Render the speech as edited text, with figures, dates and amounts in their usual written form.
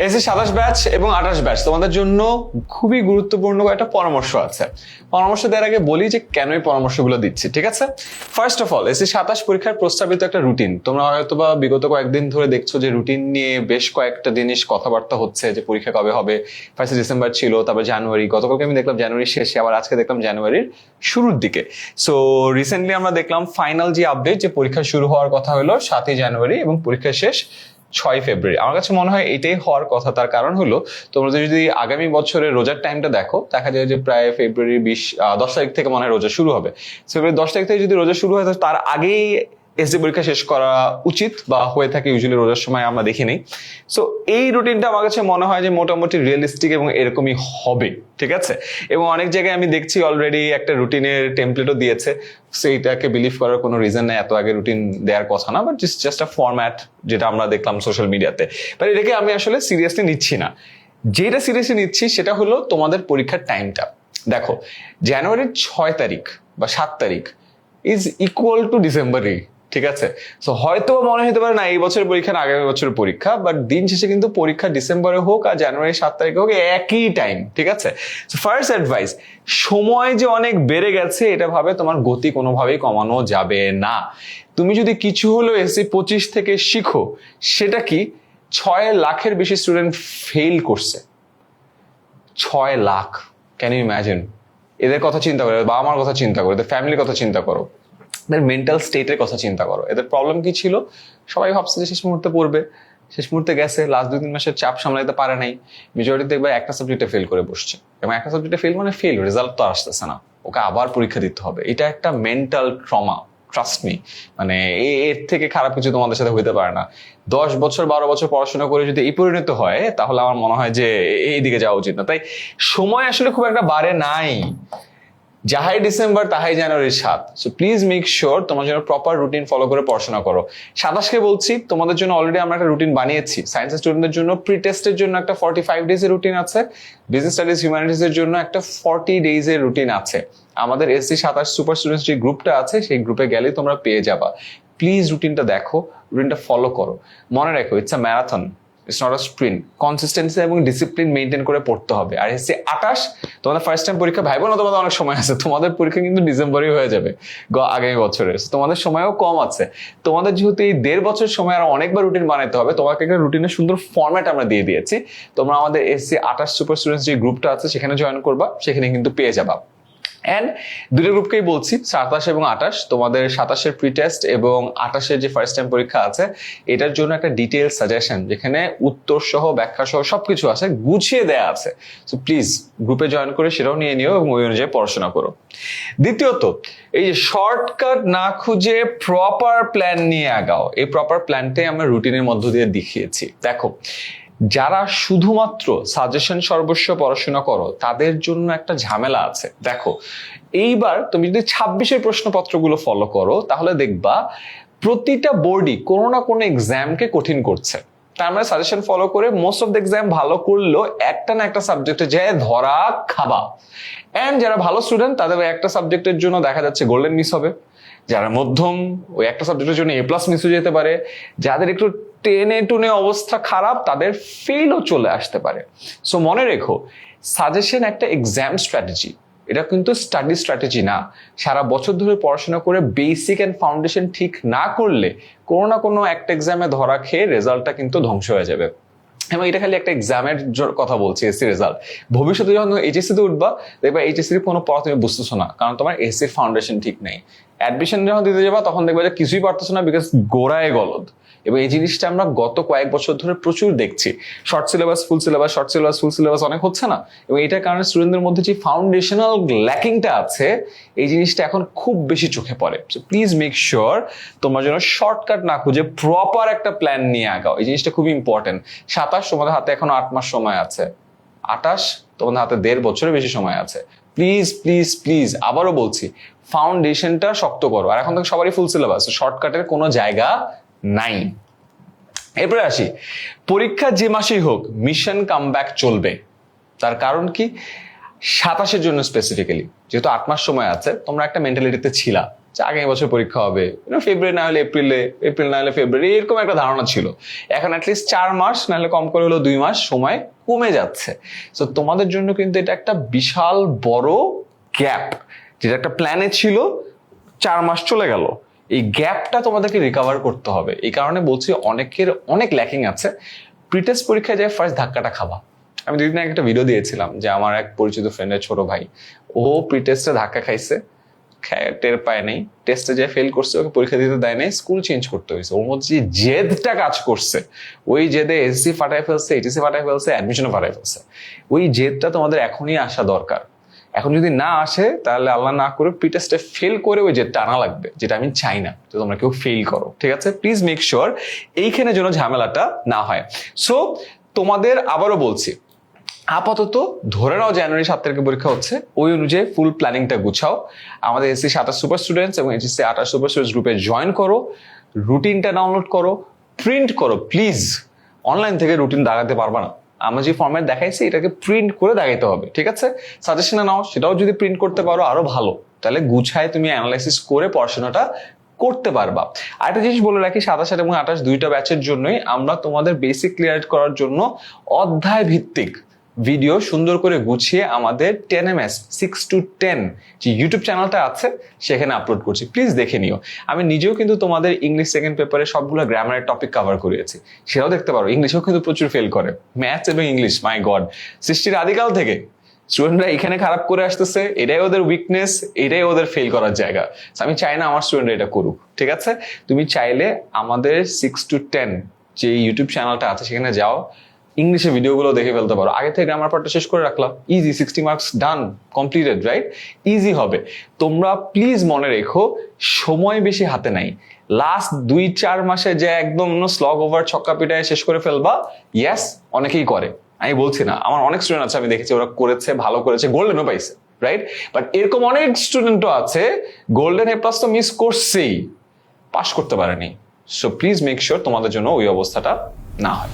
SSC 27 batch এবং 28 batch তোমাদের জন্য খুবই গুরুত্বপূর্ণ একটা পরামর্শ আছে। পরামর্শ দেওয়ার আগে বলি যে কেন এই পরামর্শগুলো দিচ্ছি, ঠিক আছে? ফার্স্ট অফ অল, এসএসসি 27 পরীক্ষার প্রস্তাবিত একটা রুটিন তোমরা হয়তোবা বিগত কয়েকদিন ধরে দেখছো যে রুটিন নিয়ে বেশ কয়েকটা জিনিস কথাবার্তা হচ্ছে যে পরীক্ষা কবে হবে। 1 ডিসেম্বর ছিল, তারপর জানুয়ারি, গতকালকে আমি দেখলাম জানুয়ারির শেষে, আবার আজকে দেখলাম জানুয়ারির শুরুর দিকে। সো রিসেন্টলি আমরা দেখলাম ফাইনাল যে আপডেট যে পরীক্ষা শুরু হওয়ার কথা হলো 7 জানুয়ারি এবং পরীক্ষা শেষ 6 ফেব্রুয়ারি। আমার কাছে মনে হয় এটাই হওয়ার কথা। তার কারণ হলো তোমরা যদি আগামী বছরের রোজার টাইমটা দেখো, দেখা যায় যে প্রায় ফেব্রুয়ারি 10 তারিখ থেকে মনে হয় রোজা শুরু হবে। ফেব্রুয়ারি 10 তারিখ থেকে যদি রোজা শুরু হয় তার আগেই এসডি পরীক্ষা শেষ করা উচিত বা হয়ে থাকে ইউজুয়ালি রোজার সময়, আমরা দেখি নেই। সো এই রুটিনটা আমার কাছে মনে হয় যে মোটামুটি রিয়েলিস্টিক এবং এরকমই হবে, ঠিক আছে? এবং অনেক জায়গায় আমি দেখছি অলরেডি একটা রুটিনের টেমপ্লেটও দিয়েছে। সেইটাকে বিলিভ করার কোনো রিজন নেই, এত আগে রুটিন দেওয়ার কথা না, বাট জাস্ট আ ফরম্যাট যেটা আমরা দেখলাম সোশ্যাল মিডিয়াতে। বাট এটাকে আমি আসলে সিরিয়াসলি নিচ্ছি না। যেটা সিরিয়াসলি নিচ্ছি সেটা হলো তোমাদের পরীক্ষার টাইমটা। দেখো, জানুয়ারির 6 তারিখ বা 7 তারিখ ইজ ইকুয়াল টু ডিসেম্বরই, ঠিক আছে? সো হয়তো মনে হতে পারে না এই বছরের পরীক্ষা না আগামী বছরের পরীক্ষা, বাট দিন শেষে কিন্তু পরীক্ষা ডিসেম্বরে হোক আর জানুয়ারি 7 তারিখে হোক একই টাইম, ঠিক আছে? সো ফার্স্ট অ্যাডভাইস, সময় যে অনেক বেড়ে গেছে এটা ভাবে তোমার গতি কোনোভাবেই কমানো যাবে না। তুমি যদি কিছু হলো এসসি 25 থেকে শিখো, সেটা কি 6 লাখের বেশি স্টুডেন্ট ফেল করছে। 6 লাখ, ক্যান ইউ ইম্যাজিন? এদের কথা চিন্তা করো, বাবা মার কথা চিন্তা করো, এদের ফ্যামিলির কথা চিন্তা করো, এদের মেন্টাল স্টেটের কথা চিন্তা করো। এদের প্রবলেম কি ছিল? সবাই ভাবছে যে শেষ মুহূর্তে পড়বে, শেষ মুহূর্তে গেছে, লাস্ট 2-3 মাসের চাপ সামলাতে পারে নাই। মেজরিটি দেখবে একটা সাবজেক্টে ফেল করে বসছে, এবং একটা সাবজেক্টে ফেল মানে ফেল, রেজাল্ট তো আসতেছে না, ওকে আবার পরীক্ষা দিতে হবে। এটা একটা মেন্টাল ট্রমা, ট্রাস্ট মি। মানে এর থেকে খারাপ কিছু তোমাদের সাথে হইতে পারে না। 10 বছর 12 বছর পড়াশোনা করে যদি এই পরিণত হয়, তাহলে আমার মনে হয় যে এই দিকে যাওয়া উচিত না। তাই সময় আসলে খুব একটা বাড়ে নাই, যাহাই ডিসেম্বর তাহাই জানুয়ারির 7। সো প্লিজ মেক শিওর তোমার জন্য প্রপার রুটিন ফলো করে পড়াশোনা করো। 27কে বলছি, তোমাদের জন্য অলরেডি আমরা একটা রুটিন বানিয়েছি। সায়েন্সের স্টুডেন্টদের জন্য প্রি টেস্টের জন্য একটা 45 ডেজের রুটিন আছে, বিজনেস স্টাডিজ হিউম্যানিটিজ এর জন্য একটা 40 ডেজের রুটিন আছে। আমাদের এসসি 27 সুপার স্টুডেন্টস যে গ্রুপটা আছে সেই গ্রুপে গেলে তোমরা পেয়ে যাবা। প্লিজ রুটিনটা দেখো, রুটিনটা ফলো করো। মনে রাখো, it's a marathon, it's not a sprint. Consistency এবং ডিসিপ্লিন মেনটেন করে পড়তে হবে। আর এসসি 28 তোমাদের ফার্স্ট টাইম পরীক্ষা, ভাইবো না তোমাদের অনেক সময় আছে, তোমাদের পরীক্ষা কিন্তু ডিসেম্বরেই হয়ে যাবে আগামী বছরে। তোমাদের সময়ও কম আছে। তোমাদের যেহেতু এই 1.5 বছর সময় আর অনেকবার রুটিন বানাতে হবে, তোমাকে একটা রুটিনের সুন্দর ফরম্যাট আমরা দিয়ে দিয়েছি। তোমরা আমাদের এসসি 28 সুপার স্টুডেন্টস যে গ্রুপটা আছে সেখানে জয়েন করবা, সেখানে কিন্তু পেয়ে যাবা। অ্যান্ড দুটো গ্রুপকেই বলছি, 27 এবং 28, তোমাদের 27-এর প্রি টেস্ট এবং 28-এর যে ফার্স্ট টাইম পরীক্ষা আছে এটার জন্য একটা ডিটেইল সাজেশন, যেখানে উত্তর সহ ব্যাখ্যা সহ সবকিছু আছে, গুছিয়ে দেয়া আছে। সো প্লিজ গ্রুপে জয়েন করে সেটাও নিয়ে নিও এবং ওই অনুযায়ী পড়াশোনা করো। দ্বিতীয়ত, এই যে শর্টকাট না খুঁজে প্রপার প্ল্যান নিয়ে আগাও। এই প্রপার প্ল্যানটাই আমরা রুটিনের মধ্য দিয়ে দেখিয়েছি। দেখো, যারা শুধুমাত্র সাজেশন সর্বস্ব পড়াশোনা করো তাদের জন্য একটা ঝামেলা আছে। দেখো, এইবার তুমি যদি 26-এর প্রশ্নপত্রগুলো ফলো করো তাহলে দেখবা প্রতিটা বোর্ডই কোনো না কোনো এক্সামকে কঠিন করছে। তার মানে সাজেশন ফলো করে মোস্ট অফ দ্য এক্সাম ভালো করলেও একটা না একটা সাবজেক্টে যায় ধরা খাবা। এন্ড যারা ভালো স্টুডেন্ট তাদের একটা সাবজেক্টের জন্য দেখা যাচ্ছে গোল্ডেন মিস হবে, যারা মধ্যম ওই একটা সাবজেক্টের জন্য A+ মিস হয়ে যেতে পারে, যাদের একটু টেনে টুনে অবস্থা খারাপ তাদের ফেলও চলে আসতে পারে। সো মনে রেখো, সাজেশন একটা এক্সাম স্ট্র্যাটেজি, এটা কিন্তু স্টাডি স্ট্র্যাটেজি না। সারা বছর ধরে পড়াশোনা করে বেসিক এন্ড ফাউন্ডেশন ঠিক না করলে কোনো না কোনো একটা এক্সামে ধরা খেয়ে রেজাল্টটা কিন্তু ধ্বংস হয়ে যাবে। এবং এটা খালি একটা এক্সামের কথা বলছি, এসসি রেজাল্ট। ভবিষ্যতে যখন এইচএসসি তে উঠবা দেখবা এইচএসসির কোনো পড়া তুমি বুঝতেছো না, কারণ তোমার এসসির ফাউন্ডেশন ঠিক নেই। অ্যাডমিশন যখন দিতে যাবা তখন দেখবা যে কিছুই পারতেছো না, বিকজ গোড়ায় গলদ। এবং এই জিনিসটা আমরা গত কয়েক বছর ধরে প্রচুর দেখছি। Short syllabus full syllabus, short syllabus full syllabus অনেক হচ্ছে না, এবং এটার কারণে স্টুডেন্টদের মধ্যে যে ফাউন্ডেশনাল ল্যাকিংটা আছে এই জিনিসটা এখন খুব বেশি চোখে পড়ে। সো প্লিজ মেক শিওর তোমার জন্য শর্টকাট না খুঁজে প্রপার একটা প্ল্যান নিয়ে আগাও। এই জিনিসটা খুবই ইম্পর্টেন্ট। 27 তোমাদের হাতে এখনো 8 মাস সময় আছে, 28 তোমাদের হাতে 1.5 বছরের বেশি সময় আছে। প্লিজ প্লিজ প্লিজ আবারও বলছি, ফাউন্ডেশনটা শক্ত করো। আর এখন তো সবারই ফুল সিলেবাস, শর্টকাটের কোনো জায়গা নাই। এরপরে আসি, পরীক্ষা যে মাসেই হোক মিশন কামব্যাক চলবে। তার কারণ কি? 27-এর জন্য স্পেসিফিক্যালি যেহেতু 8 মাস সময় আছে, তোমরা একটা মেন্টালিটিতে ছিলা যে আগামী বছর পরীক্ষা হবে, ফেব্রুয়ারি না হলে এপ্রিলে, এপ্রিল না হলে ফেব্রুয়ারি, এরকম একটা ধারণা ছিল। এখন অ্যাটলিস্ট 4 মাস না হলে কম করে হলো 2 মাস সময় কমে যাচ্ছে। তো তোমাদের জন্য কিন্তু এটা একটা বিশাল বড় গ্যাপ, যেটা একটা প্ল্যানে ছিল 4 মাস চলে গেল। এই গ্যাপটা তোমাদেরকে রিকভার করতে হবে। এই কারণে বলছি অনেকের অনেক ল্যাকিং আছে। প্রিটেস্ট পরীক্ষায় যায় ফার্স্ট ধাক্কাটা খাবা। আমি 2 দিন আগে একটা ভিডিও দিয়েছিলাম যে আমার এক পরিচিত ফ্রেন্ডের ছোট ভাই, ও প্রিটেস্টে ধাক্কা খাইছে, টের পায় নাই, টেস্টে যে ফেল করছে, ওকে পরীক্ষা দিতে দেয় নাই, স্কুল চেঞ্জ করতে হয়েছে। ওর মধ্যে যে জেদটা কাজ করছে, ওই জেদে এসএসসি ফাটাই ফেলছে, এইচএসসি ফাটাই ফেলছে, অ্যাডমিশনও ফাটাই ফেলছে। ওই জেদটা তোমাদের এখনই আসা দরকার। এখন যদি না আসে তাহলে আল্লাহ না করে প্রিটেস্টে ফেল করে ওই জেদটা আনা লাগবে, যেটা আমি চাই না তো তোমরা কেউ ফেল করো, ঠিক আছে? প্লিজ মেক শিওর এইখানে যেন ঝামেলাটা না হয়। সো তোমাদের আবারও বলছি, আপাতত ধরে নাও জানুয়ারি 7 তারিখে পরীক্ষা হচ্ছে, ওই অনুযায়ী ফুল প্ল্যানিংটা গুছাও। আমাদের এসসি 27 সুপার স্টুডেন্টস এবং এইচএসসি 28 সুপার স্টুডেন্টস গ্রুপে জয়েন করো, রুটিনটা ডাউনলোড করো, প্রিন্ট করো। প্লিজ, অনলাইন থেকে রুটিন দাগাতে পারবা না, আমরা যে ফরম্যাট দেখাইছি এটাকে প্রিন্ট করে দেখাইতে হবে, ঠিক আছে? সাজেশনে নাও, সেটাও যদি প্রিন্ট করতে পারো আরো ভালো, তাহলে গুছায় তুমি অ্যানালাইসিস করে পড়াশোনাটা করতে পারবা। আরেকটা জিনিস বলে রাখি, 27 এবং 28 দুইটা ব্যাচের জন্যই আমরা তোমাদের বেসিক ক্লিয়ার করার জন্য অধ্যায় ভিত্তিক ভিডিও সুন্দর করে গুছিয়ে আমাদের 10ms 6 to 10 যে ইউটিউব চ্যানেলটা আছে সেখানে আপলোড করছি, প্লিজ দেখে নিও। আমি নিজেও কিন্তু তোমাদের ইংলিশ সেকেন্ড পেপারে সবগুলো গ্রামারের টপিক কভার করিয়েছি, সেটাও দেখতে পারো। ইংলিশেও কিন্তু প্রচুর ফেল করে, ম্যাথস এবং ইংলিশ, মাই গড, সৃষ্টির আদিকাল থেকে স্টুডেন্টরা এখানে খারাপ করে আসতেছে, এটাই ওদের উইকনেস, এটাই ওদের ফেল করার জায়গা। আমি চাই না আমার স্টুডেন্টরা এটা করুক, ঠিক আছে? তুমি চাইলে আমাদের 6 to 10 যে ইউটিউব চ্যানেলটা আছে সেখানে যাও, ইংলিশে ভিডিওগুলো দেখে ফেলতে পারো। আগে থেকে গ্রামার পার্টটা শেষ করে রাখলাম, ইজি, 60 মার্কস ডান, কমপ্লিটেড, রাইট? ইজি হবে। তোমরা প্লিজ মনে রেখো, সময় বেশি হাতে নাই। লাস্ট 2-4 মাসে যে একদম স্লগ ওভার ছক্কা পিটায় শেষ করে ফেলবা, ইয়েস, অনেকেই করে, আমি বলছি না, আমার অনেক স্টুডেন্ট আছে আমি দেখেছি ওরা করেছে, ভালো করেছে, গোল্ডেনও পাইছে, রাইট? বাট এরকম অনেক স্টুডেন্টও আছে গোল্ডেন এ প্লাস তো মিস করছেই, পাস করতে পারেনি। সো প্লিজ মেক শিওর তোমাদের জন্য ওই অবস্থাটা না হয়।